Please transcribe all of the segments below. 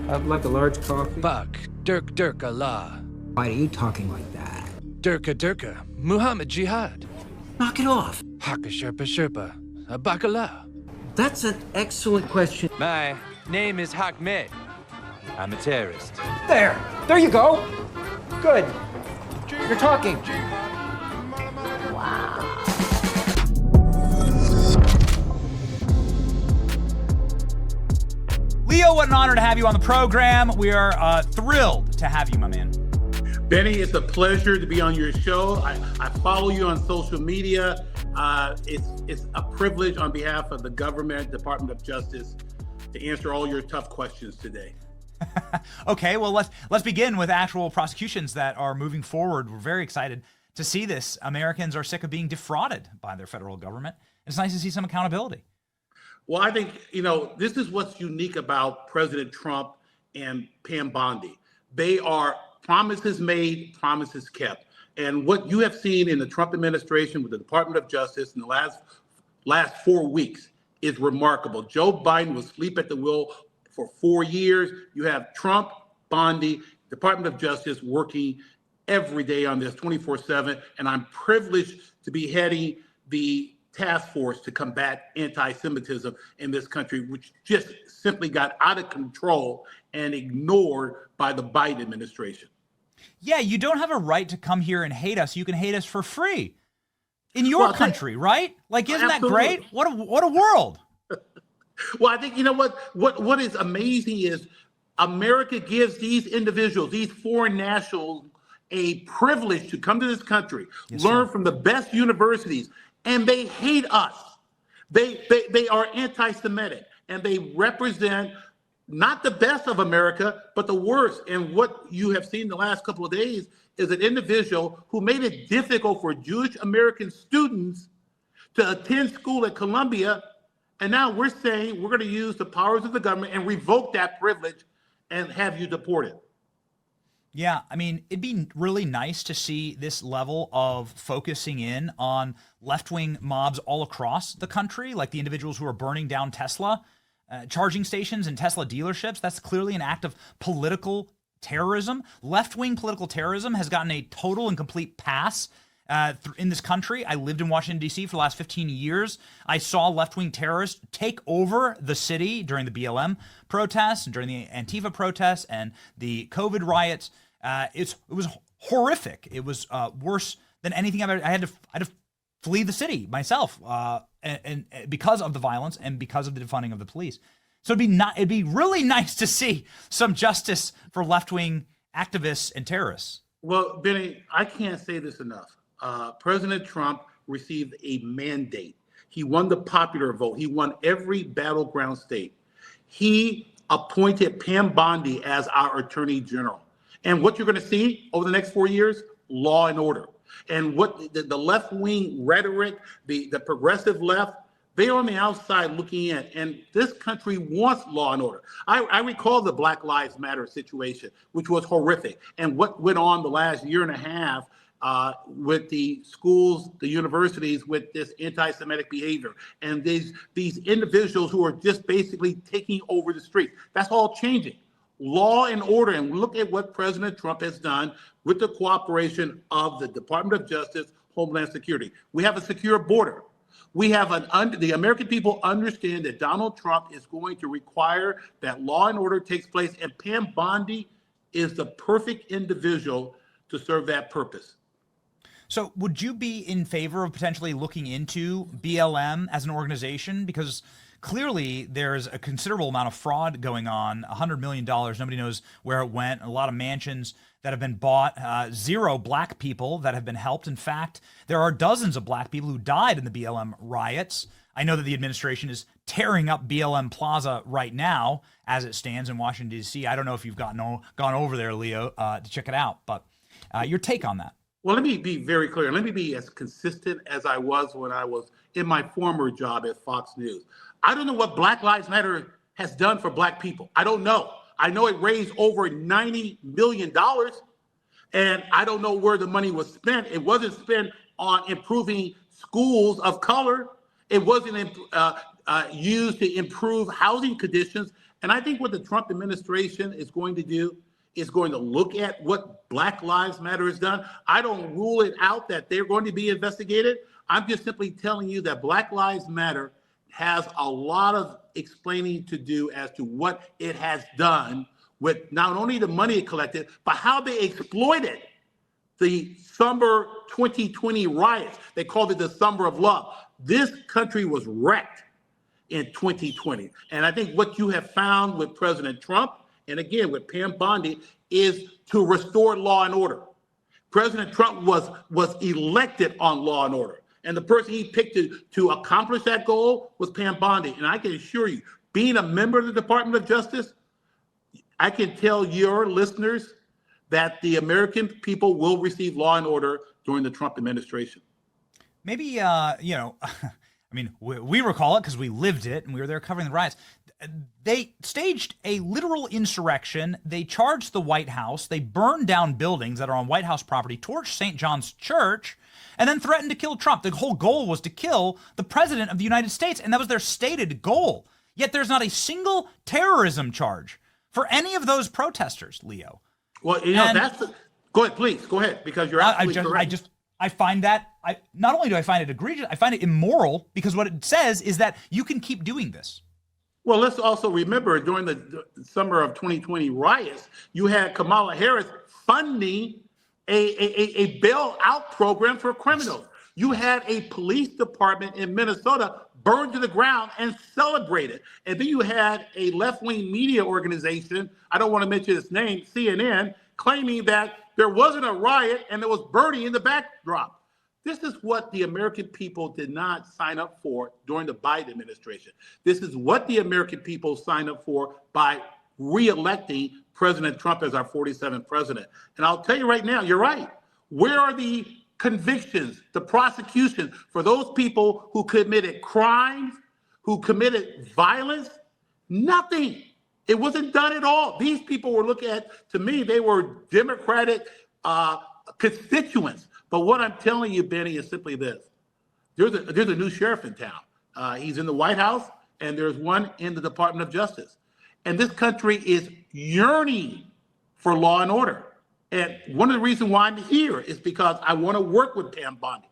I'd like a large coffee. Bak, Dirk Allah. Why are you talking like that? Dirka, Muhammad Jihad. Knock it off. Haka Sherpa, Bakala. That's an excellent question. My name is Ahmed. I'm a terrorist. There you go. Good. You're talking. Leo, what an honor to have you on the program. We are thrilled to have you, my man. Benny, it's a pleasure to be on your show. I follow you on social media. It's a privilege on behalf of the government, Department of Justice, to answer all your tough questions today. Okay, well, let's begin with actual prosecutions that are moving forward. We're very excited to see this. Americans are sick of being defrauded by their federal government. It's nice to see some accountability. Well, I think, this is what's unique about President Trump and Pam Bondi. They are promises made, promises kept. And what you have seen in the Trump administration with the Department of Justice in the last 4 weeks is remarkable. Joe Biden was asleep at the wheel for 4 years. You have Trump, Bondi, Department of Justice working every day on this 24/7. And I'm privileged to be heading the task force to combat anti-Semitism in this country, which just simply got out of control and ignored by the Biden administration. Yeah, you don't have a right to come here and hate us. You can hate us for free in your country, right? Like, isn't Absolutely. that great? What a world. Well, I think, what is amazing is America gives these individuals, these foreign nationals, a privilege to come to this country, learn from the best universities, and they hate us. They are anti-Semitic, and they represent not the best of America, but the worst. And what you have seen the last couple of days is an individual who made it difficult for Jewish American students to attend school at Columbia. And now we're saying we're going to use the powers of the government and revoke that privilege and have you deported. Yeah, I mean, it'd be really nice to see this level of focusing in on left-wing mobs all across the country, like the individuals who are burning down Tesla charging stations and Tesla dealerships. That's clearly an act of political terrorism. Left-wing political terrorism has gotten a total and complete pass in this country. I lived in Washington, D.C. for the last 15 years. I saw left-wing terrorists take over the city during the BLM protests and during the Antifa protests and the COVID riots. It was horrific. It was worse than anything I've ever. I had to flee the city myself, and because of the violence and because of the defunding of the police. So it'd be really nice to see some justice for left-wing activists and terrorists. Well, Benny, I can't say this enough. President Trump received a mandate. He won the popular vote. He won every battleground state. He appointed Pam Bondi as our attorney general. And what you're going to see over the next 4 years, law and order. And what the left-wing rhetoric, the progressive left, they're on the outside looking in. And this country wants law and order. I recall the Black Lives Matter situation, which was horrific. And what went on the last year and a half with the schools, the universities, with this anti-Semitic behavior. And these individuals who are just basically taking over the street. That's all changing. Law and order, and look at what President Trump has done with the cooperation of the Department of Justice, Homeland Security. We have a secure border. We have the American people understand that Donald Trump is going to require that law and order takes place, and Pam Bondi is the perfect individual to serve that purpose. So would you be in favor of potentially looking into BLM as an organization? Because clearly there's a considerable amount of fraud going on, $100 million. Nobody knows where it went. A lot of mansions that have been bought, 0 black people that have been helped. In fact, there are dozens of black people who died in the BLM riots. I know that the administration is tearing up BLM Plaza right now as it stands in Washington, D.C. I don't know if you've gone over there, Leo, to check it out, but your take on that. Well, let me be very clear. Let me be as consistent as I was when I was in my former job at Fox News. I don't know what Black Lives Matter has done for black people. I don't know. I know it raised over $90 million, and I don't know where the money was spent. It wasn't spent on improving schools of color. It wasn't used to improve housing conditions And I think what the Trump administration is going to do is going to look at what Black Lives Matter has done. I don't rule it out that they're going to be investigated. I'm just simply telling you that Black Lives Matter has a lot of explaining to do as to what it has done with not only the money it collected, but how they exploited the summer 2020 riots. They called it the summer of love. This country was wrecked in 2020. And I think what you have found with President Trump, and again with Pam Bondi, is to restore law and order. President Trump was elected on law and order. And the person he picked to accomplish that goal was Pam Bondi. And I can assure you, being a member of the Department of Justice, I can tell your listeners that the American people will receive law and order during the Trump administration. Maybe, I mean, we recall it because we lived it and we were there covering the riots. They staged a literal insurrection. They charged the White House. They burned down buildings that are on White House property, torched St. John's Church, and then threatened to kill Trump. The whole goal was to kill the president of the United States, and that was their stated goal. Yet there's not a single terrorism charge for any of those protesters, Leo. Well, go ahead, please, go ahead, because you're absolutely correct. I find that, not only do I find it egregious, I find it immoral, because what it says is that you can keep doing this. Well, let's also remember during the summer of 2020 riots, you had Kamala Harris funding a bailout program for criminals. You had a police department in Minnesota burned to the ground and celebrated. And then you had a left-wing media organization, I don't want to mention its name, CNN, claiming that there wasn't a riot and there was burning in the backdrop. This is what the American people did not sign up for during the Biden administration. This is what the American people signed up for by re-electing President Trump as our 47th president. And I'll tell you right now, you're right. Where are the convictions, the prosecution for those people who committed crimes, who committed violence? Nothing. It wasn't done at all. These people were looking at, to me, they were Democratic constituents. But what I'm telling you, Benny, is simply this. There's a new sheriff in town. He's in the White House, and there's one in the Department of Justice. And this country is yearning for law and order. And one of the reasons why I'm here is because I want to work with Pam Bondi.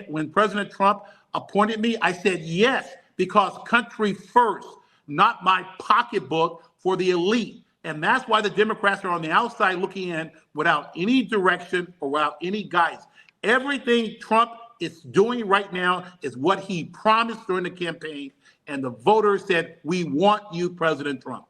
When President Trump appointed me, I said yes, because country first, not my pocketbook for the elite. And that's why the Democrats are on the outside looking in without any direction or without any guidance. Everything Trump is doing right now is what he promised during the campaign. And the voters said, we want you, President Trump.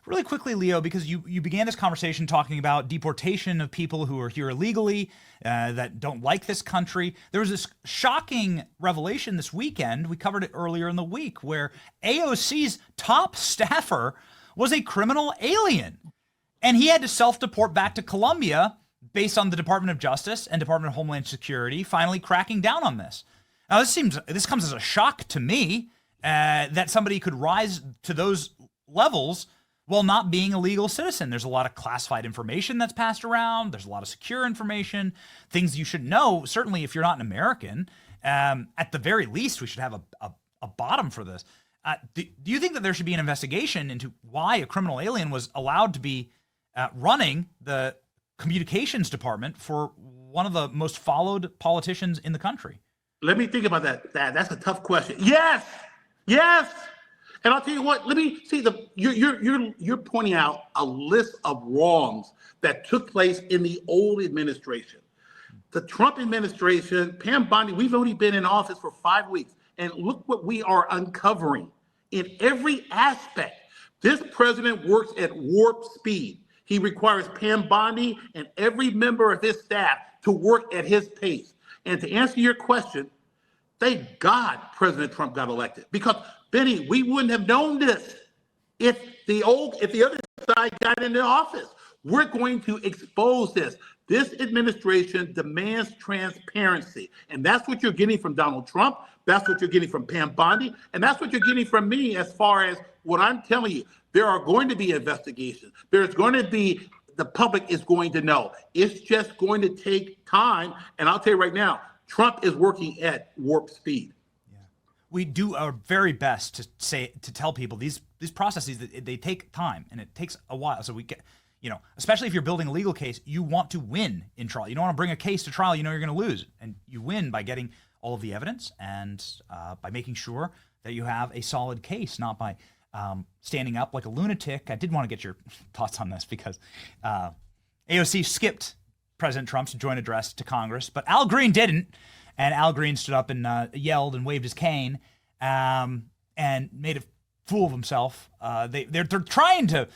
Really quickly, Leo, because you began this conversation talking about deportation of people who are here illegally, that don't like this country. There was this shocking revelation this weekend. We covered it earlier in the week, where AOC's top staffer was a criminal alien. And he had to self-deport back to Colombia based on the Department of Justice and Department of Homeland Security finally cracking down on this. Now, this comes as a shock to me, that somebody could rise to those levels while not being a legal citizen. There's a lot of classified information that's passed around. There's a lot of secure information, things you should know, certainly if you're not an American. At the very least, we should have a bottom for this. Do you think that there should be an investigation into why a criminal alien was allowed to be running the communications department for one of the most followed politicians in the country? Let me think about that. That's a tough question. Yes. And I'll tell you what, let me see, you're pointing out a list of wrongs that took place in the old administration. The Trump administration, Pam Bondi, we've only been in office for 5 weeks, and look what we are uncovering in every aspect. This president works at warp speed. He requires Pam Bondi and every member of his staff to work at his pace. And to answer your question, thank God President Trump got elected, because Benny, we wouldn't have known this if the other side got into office. We're going to expose this. This administration demands transparency, and that's what you're getting from Donald Trump. That's what you're getting from Pam Bondi, and that's what you're getting from me as far as what I'm telling you. There are going to be investigations. There's going to be, the public is going to know. It's just going to take time, and I'll tell you right now, Trump is working at warp speed. We do our very best to tell people these these processes, they take time and it takes a while. So we get, especially if you're building a legal case, you want to win in trial. You don't want to bring a case to trial you're going to lose, and you win by getting all of the evidence and by making sure that you have a solid case, not by standing up like a lunatic. I did want to get your thoughts on this because AOC skipped President Trump's joint address to Congress, but Al Green didn't. And Al Green stood up and yelled and waved his cane and made a fool of himself. They're trying to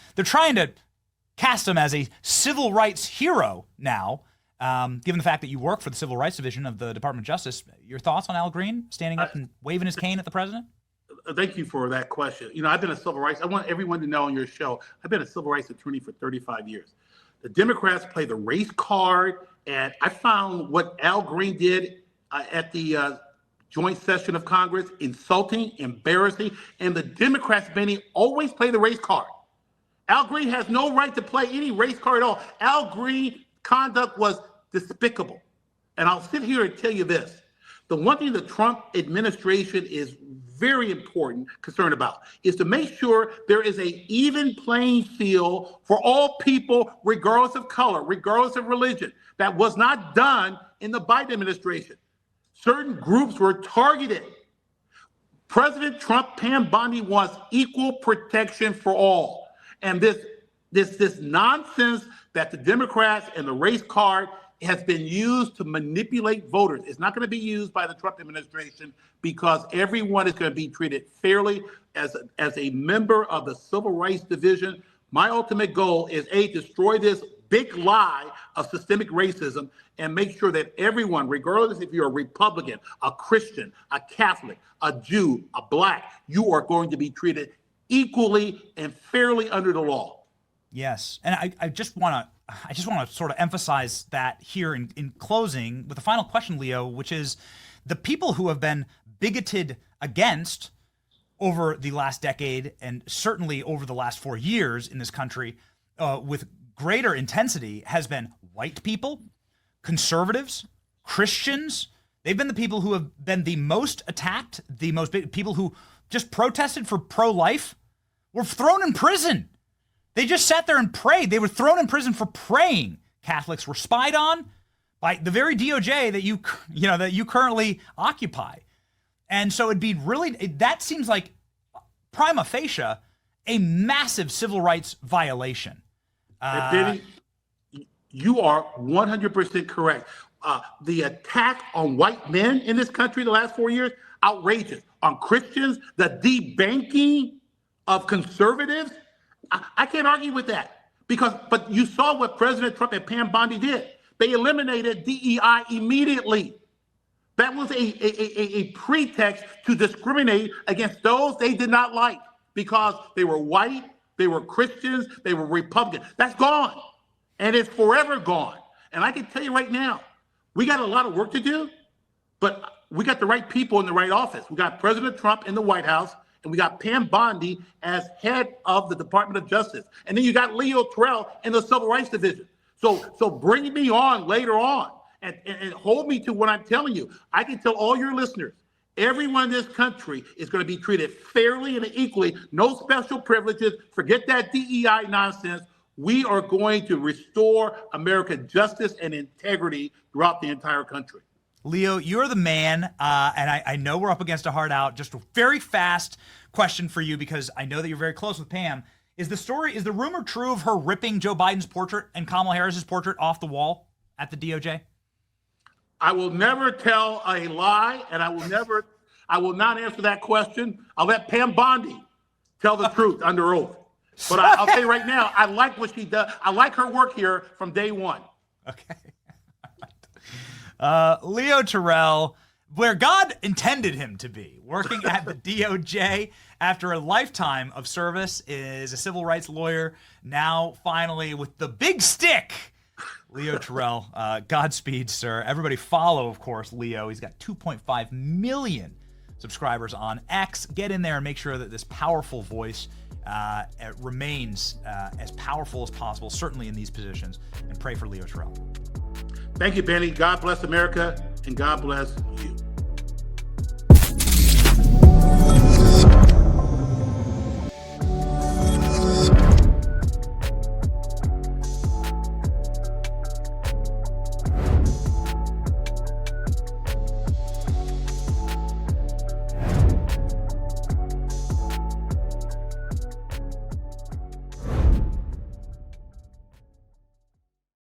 cast him as a civil rights hero now, given the fact that you work for the Civil Rights Division of the Department of Justice. Your thoughts on Al Green standing up and waving his cane at the president? Thank you for that question. I've been a civil rights. I want everyone to know on your show, I've been a civil rights attorney for 35 years. The Democrats play the race card, and I found what Al Green did at the joint session of Congress insulting, embarrassing, and the Democrats, Benny, always play the race card. Al Green has no right to play any race card at all. Al Green's conduct was despicable. And I'll sit here and tell you this. The one thing the Trump administration is very important, concerned about, is to make sure there is an even playing field for all people, regardless of color, regardless of religion. That was not done in the Biden administration. Certain groups were targeted. President Trump, Pam Bondi, wants equal protection for all. And this nonsense that the Democrats and the race card has been used to manipulate voters. It's not going to be used by the Trump administration because everyone is going to be treated fairly as a member of the Civil Rights Division. My ultimate goal is, destroy this big lie of systemic racism and make sure that everyone, regardless if you're a Republican, a Christian, a Catholic, a Jew, a Black, you are going to be treated equally and fairly under the law. Yes, and I just want to sort of emphasize that here in closing with the final question, Leo, which is the people who have been bigoted against over the last decade and certainly over the last 4 years in this country with greater intensity has been white people, conservatives, Christians. They've been the people who have been the most attacked, the most people who just protested for pro-life were thrown in prison. They just sat there and prayed. They were thrown in prison for praying. Catholics were spied on by the very DOJ that you currently occupy. And so it'd be that seems like prima facie a massive civil rights violation. Benny, you are 100% correct. The attack on white men in this country the last 4 years, outrageous. On Christians, the debanking of conservatives, I can't argue with that but you saw what President Trump and Pam Bondi did. They eliminated DEI immediately. That was a pretext to discriminate against those they did not like because they were white, they were Christians, they were Republicans. That's gone, and it's forever gone. And I can tell you right now, we got a lot of work to do, but we got the right people in the right office. We got President Trump in the White House, and we got Pam Bondi as head of the Department of Justice. And then you got Leo Terrell in the Civil Rights Division. So bring me on later on and hold me to what I'm telling you. I can tell all your listeners, everyone in this country is going to be treated fairly and equally, no special privileges. Forget that DEI nonsense. We are going to restore American justice and integrity throughout the entire country. Leo, you're the man, and I know we're up against a hard out. Just a very fast question for you because I know that you're very close with Pam. Is the rumor true of her ripping Joe Biden's portrait and Kamala Harris's portrait off the wall at the DOJ? I will never tell a lie, and I will not answer that question. I'll let Pam Bondi tell the truth under oath. But I'll tell you right now, I like what she does. I like her work here from day one. Okay. Leo Terrell, where God intended him to be, working at the DOJ after a lifetime of service, is a civil rights lawyer, now finally with the big stick. Leo Terrell, Godspeed, sir. Everybody follow, of course, Leo. He's got 2.5 million subscribers on X. Get in there and make sure that this powerful voice remains as powerful as possible, certainly in these positions, and pray for Leo Terrell. Thank you, Benny. God bless America, and God bless you.